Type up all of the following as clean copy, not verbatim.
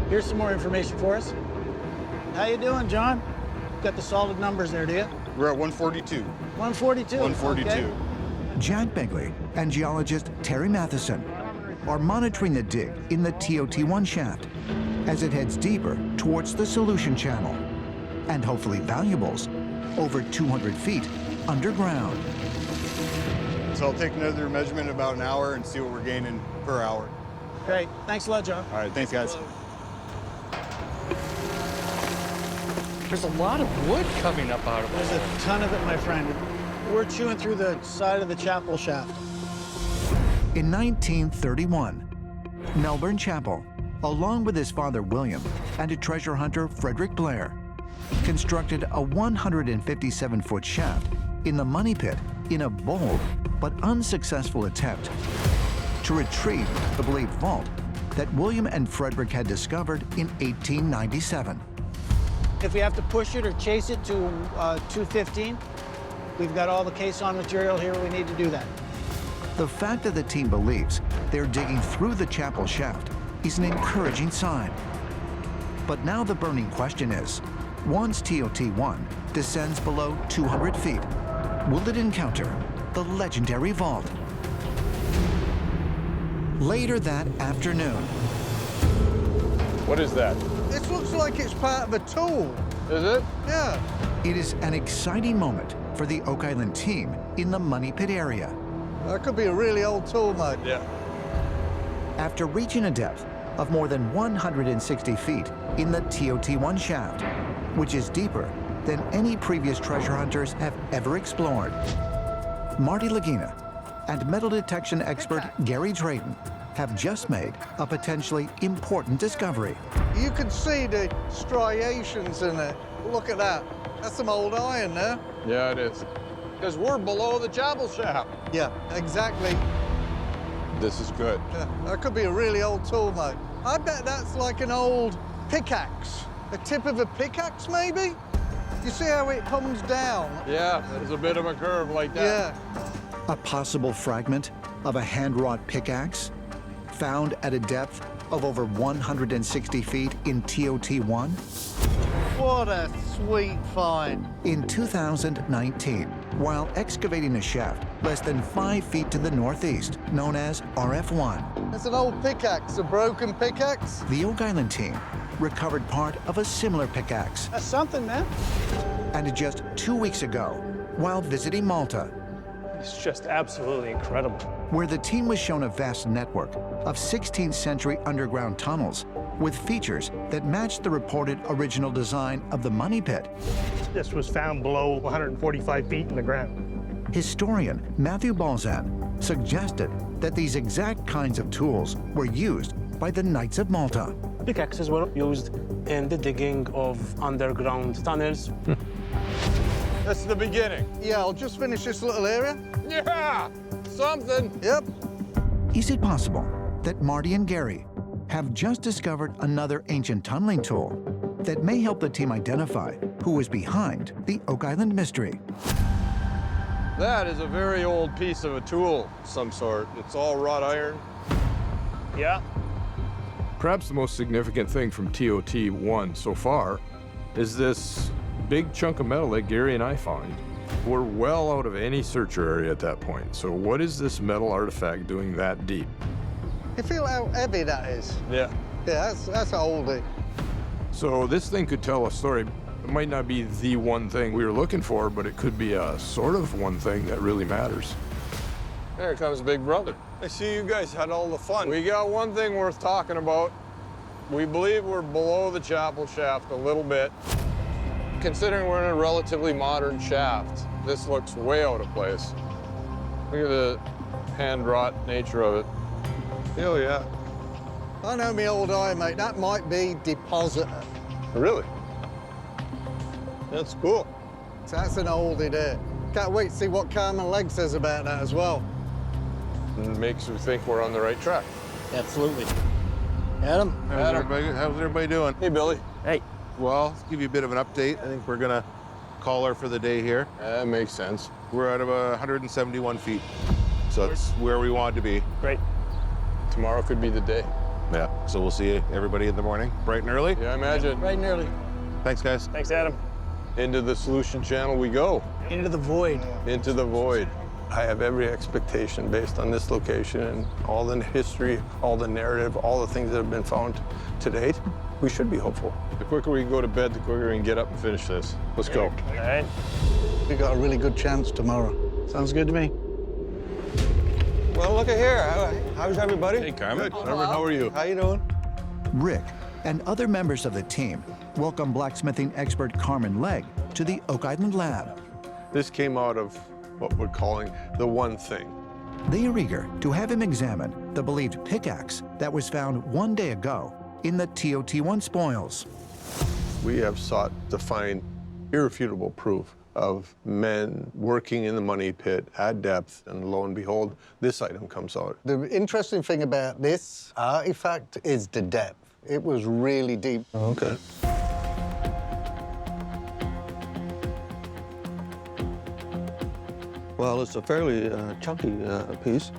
Here's some more information for us. How you doing, John? Got the solid numbers there, do you? We're at 142. 142. 142. Okay. Jack Begley and geologist Terry Matheson are monitoring the dig in the TOT1 shaft as it heads deeper towards the solution channel and hopefully valuables over 200 feet underground. So I'll take another measurement in about an hour and see what we're gaining per hour. Great. Thanks a lot, John. All right, thanks, guys. There's a lot of wood coming up out of There's it. a ton of it, my friend. We're chewing through the side of the chapel shaft. In 1931, Melbourne Chapel, along with his father William and a treasure hunter Frederick Blair, constructed a 157-foot shaft in the money pit in a bold but unsuccessful attempt to retrieve the believed vault that William and Frederick had discovered in 1897. If we have to push it or chase it to 215, we've got all the caisson material here. We need to do that. The fact that the team believes they're digging through the chapel shaft is an encouraging sign. But now the burning question is, once TOT1 descends below 200 feet, will it encounter the legendary vault? Later that afternoon. What is that? This looks like it's part of a tool. Is it? Yeah. It is an exciting moment for the Oak Island team in the money pit area. That could be a really old tool, mate. Yeah. After reaching a depth of more than 160 feet in the TOT1 shaft, which is deeper than any previous treasure hunters have ever explored, Marty Lagina and metal detection expert Gary Drayton have just made a potentially important discovery. You can see the striations in it. Look at that. That's some old iron there. Yeah, it is. Because we're below the chapel shaft. Yeah, exactly. This is good. Yeah, that could be a really old tool, mate. I bet that's like an old pickaxe. The tip of a pickaxe, maybe? You see how it comes down? Yeah, there's a bit of a curve like that. Yeah. A possible fragment of a hand-wrought pickaxe found at a depth of over 160 feet in TOT1? What a sweet find. In 2019, while excavating a shaft less than 5 feet to the northeast, known as RF1, It's an old pickaxe, a broken pickaxe. the Oak Island team recovered part of a similar pickaxe. That's something, man. And just 2 weeks ago, while visiting Malta, It's just absolutely incredible. where the team was shown a vast network of 16th century underground tunnels with features that matched the reported original design of the money pit, This was found below 145 feet in the ground. historian Matthew Balzan suggested that these exact kinds of tools were used by the Knights of Malta. Pickaxes were used in the digging of underground tunnels. That's the beginning. Yeah, I'll just finish this little area. Yeah, something. Yep. Is it possible that Marty and Gary have just discovered another ancient tunneling tool that may help the team identify who was behind the Oak Island mystery? That is a very old piece of a tool of some sort. It's all wrought iron. Yeah. Perhaps the most significant thing from TOT1 so far is this big chunk of metal that Gary and I found. We're well out of any searcher area at that point. So what is this metal artifact doing that deep? You feel how heavy that is? Yeah. Yeah, that's oldie. So this thing could tell a story. It might not be the one thing we were looking for, but it could be a sort of one thing that really matters. There comes Big Brother. I see you guys had all the fun. We got one thing worth talking about. We believe we're below the chapel shaft a little bit. Considering we're in a relatively modern shaft, this looks way out of place. Look at the hand-wrought nature of it. Oh, yeah. I know me old eye, mate. That might be depositor. Really? That's cool. So that's an oldie there. Can't wait to see what Carmen Legg says about that as well. It makes me think we're on the right track. Absolutely. Adam? How's everybody doing? Hey, Billy. Hey. Well, to give you a bit of an update, I think we're gonna call her for the day here. That makes sense. We're at about 171 feet. So it's where we want to be. Great. Tomorrow could be the day. Yeah, so we'll see everybody in the morning, bright and early. Yeah, I imagine. Right and early. Thanks, guys. Thanks, Adam. Into the solution channel we go. Into the void. Into the void. I have every expectation based on this location and all the history, all the narrative, all the things that have been found to date. We should be hopeful. The quicker we can go to bed, the quicker we can get up and finish this. Let's go. All right. We got a really good chance tomorrow. Sounds good to me. Well, look at here. How's everybody? Hey, Carmen. Good. Carmen, how are you? How you doing? Rick and other members of the team welcome blacksmithing expert Carmen Legg to the Oak Island lab. This came out of what we're calling the one thing. They are eager to have him examine the believed pickaxe that was found one day ago in the TOT1 spoils. We have sought to find irrefutable proof of men working in the money pit at depth, and lo and behold, this item comes out. The interesting thing about this artifact is the depth. It was really deep. Okay. Well, it's a fairly chunky piece,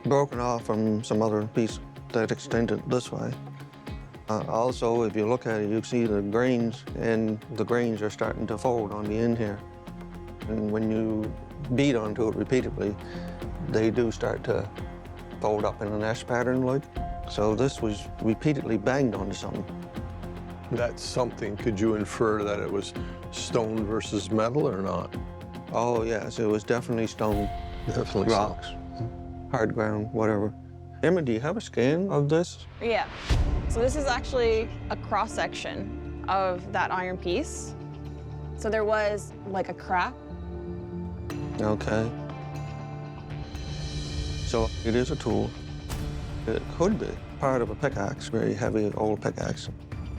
broken off from some other piece that extended this way. Also, if you look at it, you see the grains, and the grains are starting to fold on the end here. And when you beat onto it repeatedly, they do start to fold up in an S pattern like. So this was repeatedly banged onto something. That's something. Could you infer that it was stone versus metal or not? Oh, yes, it was definitely stone, Definitely rocks, hard ground, whatever. Emma, do you have a scan of this? Yeah. So this is actually a cross-section of that iron piece. So there was like a crack. Okay. So it is a tool. It could be part of a pickaxe, very heavy old pickaxe.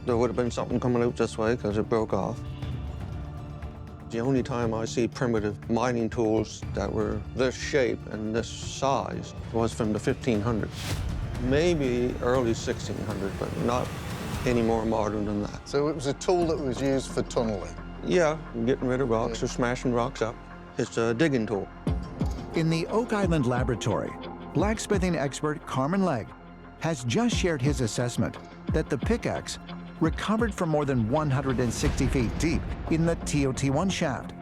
There would have been something coming out this way because it broke off. The only time I see primitive mining tools that were this shape and this size was from the 1500s. Maybe early 1600s, but not any more modern than that. So it was a tool that was used for tunneling? Yeah, getting rid of rocks or smashing rocks up. It's a digging tool. In the Oak Island laboratory, blacksmithing expert Carmen Legg has just shared his assessment that the pickaxe, recovered from more than 160 feet deep in the TOT1 shaft,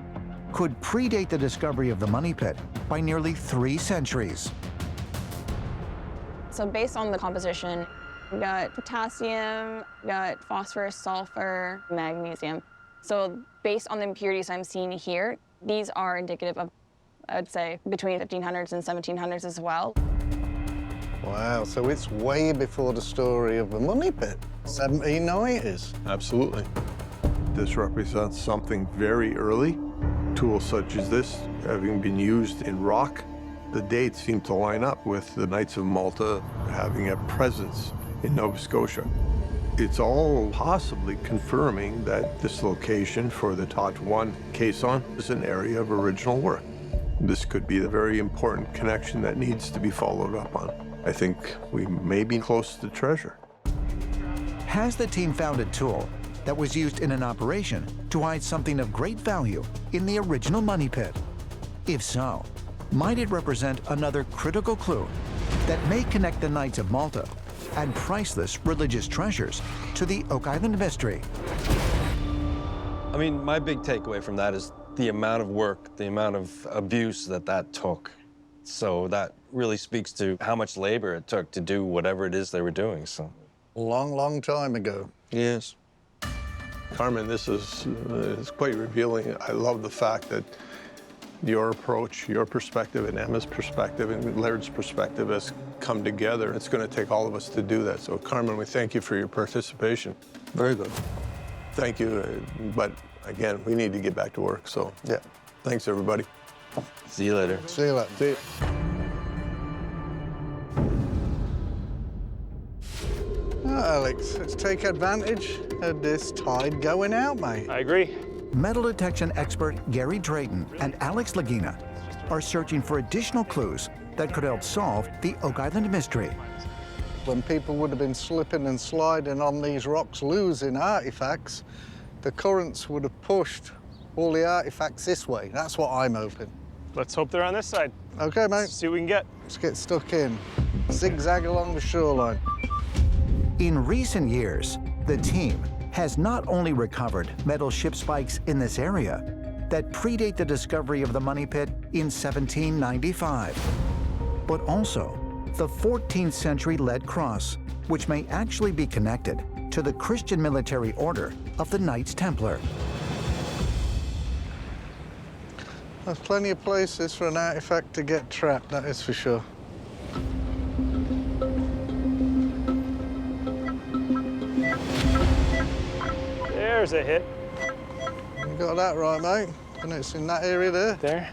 could predate the discovery of the money pit by nearly 3 centuries. So based on the composition, we got potassium, we got phosphorus, sulfur, magnesium. So based on the impurities I'm seeing here, these are indicative of, I'd say, between 1500s and 1700s as well. Wow, so it's way before the story of the money pit, 1790s. Absolutely. This represents something very early. Tools such as this having been used in rock, the dates seem to line up with the Knights of Malta having a presence in Nova Scotia. It's all possibly confirming that this location for the TOT1 caisson is an area of original work. This could be the very important connection that needs to be followed up on. I think we may be close to treasure. Has the team found a tool that was used in an operation to hide something of great value in the original money pit? If so, might it represent another critical clue that may connect the Knights of Malta and priceless religious treasures to the Oak Island mystery? I mean, my big takeaway from that is the amount of work, the amount of abuse that took. So that really speaks to how much labor it took to do whatever it is they were doing, so. A long, long time ago. Yes. Carmen, this is quite revealing. I love the fact that your approach, your perspective, and Emma's perspective, and Laird's perspective has come together. It's going to take all of us to do that. So, Carmen, we thank you for your participation. Very good. Thank you, but again, we need to get back to work, so. Yeah. Thanks, everybody. See you later. See you later. See you. Alex, let's take advantage of this tide going out, mate. I agree. Metal detection expert Gary Drayton and Alex Lagina are searching for additional clues that could help solve the Oak Island mystery. When people would have been slipping and sliding on these rocks, losing artifacts, the currents would have pushed all the artifacts this way. That's what I'm hoping. Let's hope they're on this side. Okay, mate. See what we can get. Let's get stuck in. Zigzag along the shoreline. In recent years, the team has not only recovered metal ship spikes in this area that predate the discovery of the money pit in 1795, but also the 14th century lead cross, which may actually be connected to the Christian military order of the Knights Templar. There's plenty of places for an artifact to get trapped, that is for sure. There's a hit. You got that right, mate. And it's in that area there. There.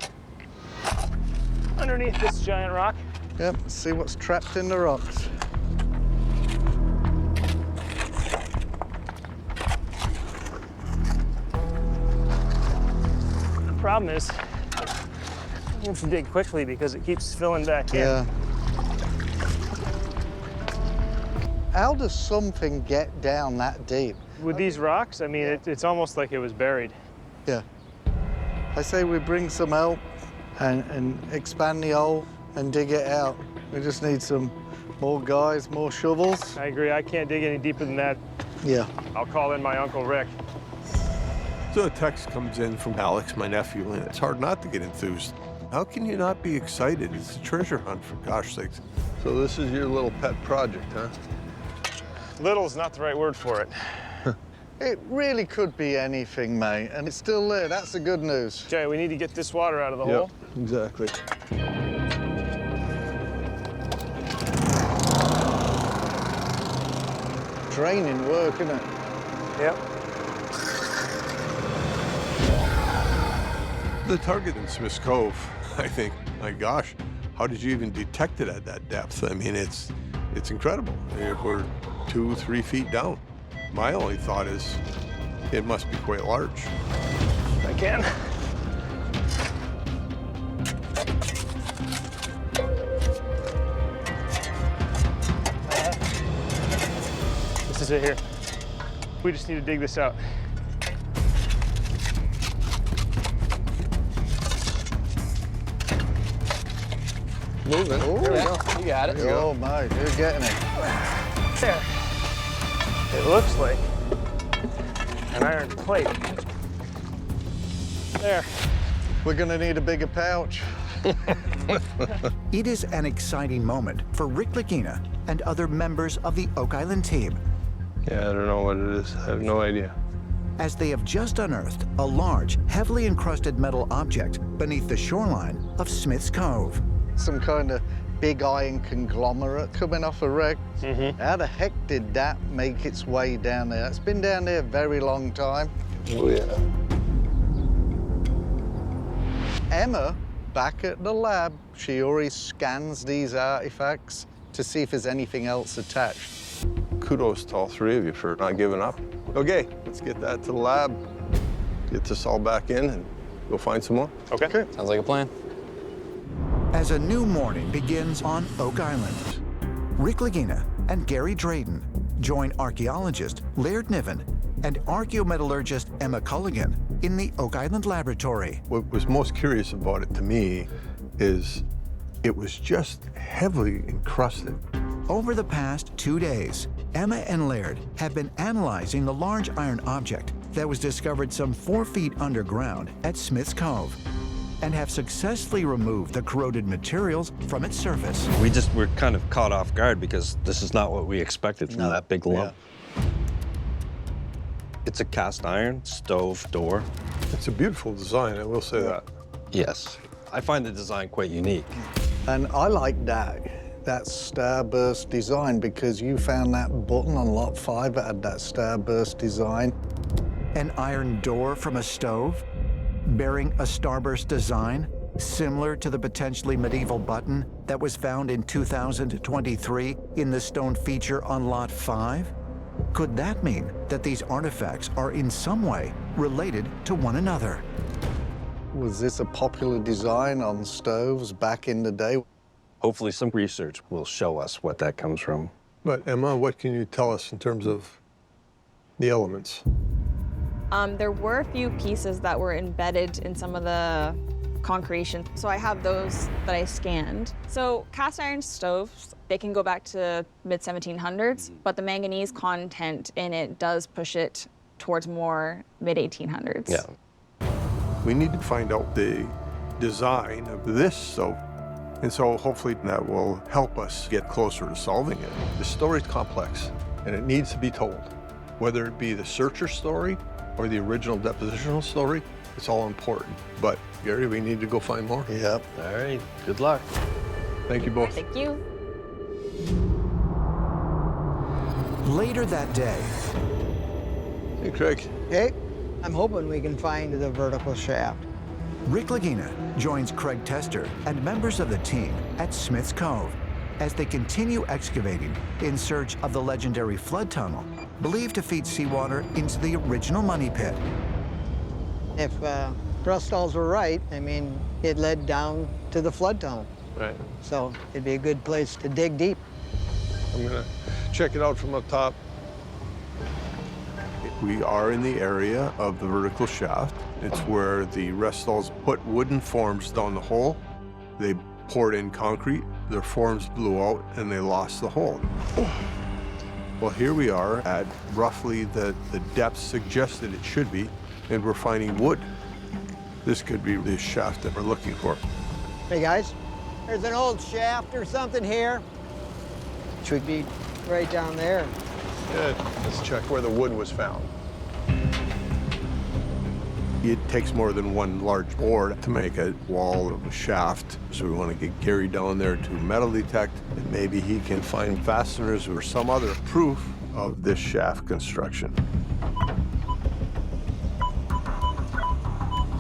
Underneath this giant rock. Yep, let's see what's trapped in the rocks. The problem is, you have to dig quickly because it keeps filling back in. Yeah. How does something get down that deep? With these rocks, I mean, it's almost like it was buried. Yeah. I say we bring some help and expand the hole and dig it out. We just need some more guys, more shovels. I agree. I can't dig any deeper than that. Yeah. I'll call in my Uncle Rick. So a text comes in from Alex, my nephew, and it's hard not to get enthused. How can you not be excited? It's a treasure hunt, for gosh sakes. So this is your little pet project, huh? Little's not the right word for it. It really could be anything, mate, and it's still there. That's the good news. Okay, we need to get this water out of the hole. Exactly. Draining work, isn't it? Yep. The target in Smith's Cove, I think, my gosh, how did you even detect it at that depth? I mean, it's incredible. We're 2-3 feet down. My only thought is it must be quite large. If I can. This is it here. We just need to dig this out. Moving. Oh, Here we yeah. go. You got it. Oh, mate, you're getting it. There. It looks like an iron plate. There. We're gonna need a bigger pouch. It is an exciting moment for Rick Lagina and other members of the Oak Island team, Yeah, I don't know what it is. I have no idea. as they have just unearthed a large, heavily encrusted metal object beneath the shoreline of Smith's Cove. Some kind of big iron conglomerate coming off a wreck. How the heck did that make its way down there? It's been down there a very long time. Oh, yeah. Emma, back at the lab, she always scans these artifacts to see if there's anything else attached. Kudos to all three of you for not giving up. Okay, let's get that to the lab, get this all back in, and go find some more. Okay. Sounds like a plan. As a new morning begins on Oak Island, Rick Lagina and Gary Drayden join archaeologist Laird Niven and archaeometallurgist Emma Culligan in the Oak Island laboratory. What was most curious about it to me is it was just heavily encrusted. Over the past 2 days, Emma and Laird have been analyzing the large iron object that was discovered some 4 feet underground at Smith's Cove and have successfully removed the corroded materials from its surface. We're kind of caught off guard because this is not what we expected from that big lump. It's a cast iron stove door. It's a beautiful design, I will say that. Yes. I find the design quite unique. And I like that starburst design, because you found that button on lot 5 that had that starburst design. An iron door from a stove, bearing a starburst design, similar to the potentially medieval button that was found in 2023 in the stone feature on lot 5? Could that mean that these artifacts are in some way related to one another? Was this a popular design on stoves back in the day? Hopefully some research will show us what that comes from. But Emma, what can you tell us in terms of the elements? There were a few pieces that were embedded in some of the concretion. So I have those that I scanned. So cast iron stoves, they can go back to mid-1700s, but the manganese content in it does push it towards more mid-1800s. Yeah. We need to find out the design of this stove. And so hopefully that will help us get closer to solving it. The story's complex, and it needs to be told. Whether it be the searcher story or the original depositional story, it's all important. But Gary, we need to go find more. Yep. All right, good luck. Thank you both. Thank you. Later that day, Hey, Craig. Hey, I'm hoping we can find the vertical shaft. Rick Lagina joins Craig Tester and members of the team at Smith's Cove as they continue excavating in search of the legendary flood tunnel, believed to feed seawater into the original money pit. If Rustall's were right, I mean, it led down to the flood tunnel. Right. So it'd be a good place to dig deep. I'm gonna check it out from up top. We are in the area of the vertical shaft. It's where the Restalls put wooden forms down the hole. They poured in concrete, their forms blew out, and they lost the hole. Well, here we are at roughly the depth suggested it should be, and we're finding wood. This could be the shaft that we're looking for. Hey, guys, there's an old shaft or something here. Should be right down there. Good. Let's check where the wood was found. It takes more than one large board to make a wall of a shaft. So we want to get Gary down there to metal detect, and maybe he can find fasteners or some other proof of this shaft construction.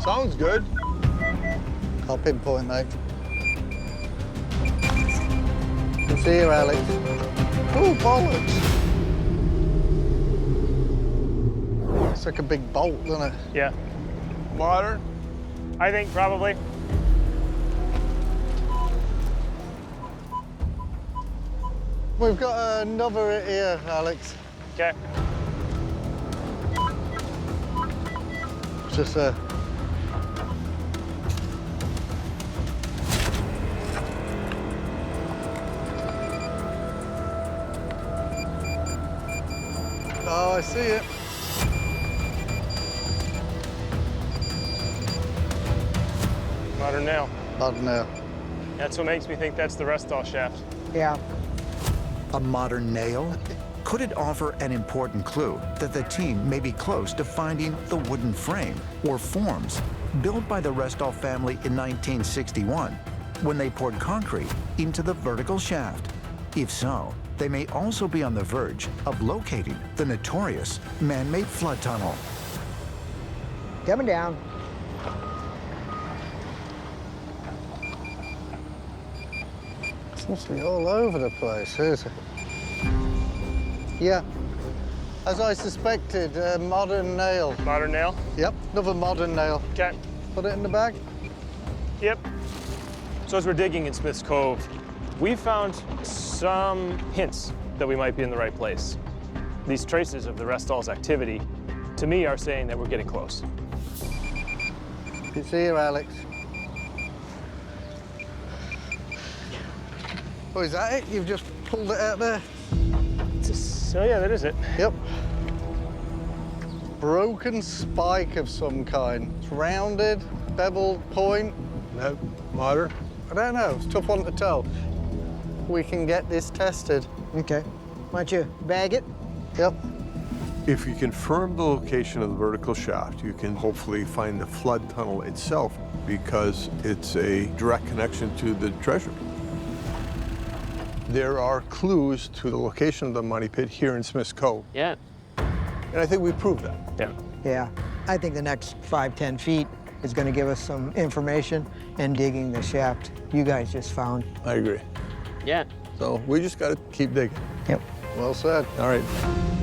Sounds good. I'll pinpoint that. Good to see you, Alex. Ooh, bollocks. It's like a big bolt, doesn't it? Yeah. Modern? I think probably. We've got another here, Alex. Okay. It's just a... Oh, I see it. Modern nail. Modern nail. That's what makes me think that's the Rustall shaft. Yeah. A modern nail? Could it offer an important clue that the team may be close to finding the wooden frame or forms built by the Restall family in 1961 when they poured concrete into the vertical shaft? If so, they may also be on the verge of locating the notorious man-made flood tunnel. Coming down. Seems to be all over the place, is it? Yeah. As I suspected, a modern nail. Modern nail? Yep, another modern nail. Okay. Put it in the bag? Yep. So as we're digging in Smith's Cove, we found some hints that we might be in the right place. These traces of the Restall's activity, to me, are saying that we're getting close. Good to see you, Alex. Oh, is that it? You've just pulled it out there? So yeah, that is it. Yep. Broken spike of some kind. It's rounded, beveled point. That modern? I don't know. It's a tough one to tell. We can get this tested. Okay. Why don't you bag it? Yep. If you confirm the location of the vertical shaft, you can hopefully find the flood tunnel itself because it's a direct connection to the treasure. There are clues to the location of the money pit here in Smith's Cove. Yeah. And I think we proved that. Yeah. Yeah. I think the next 5-10 feet is going to give us some information and digging the shaft you guys just found. I agree. Yeah. So we just got to keep digging. Yep. Well said. All right.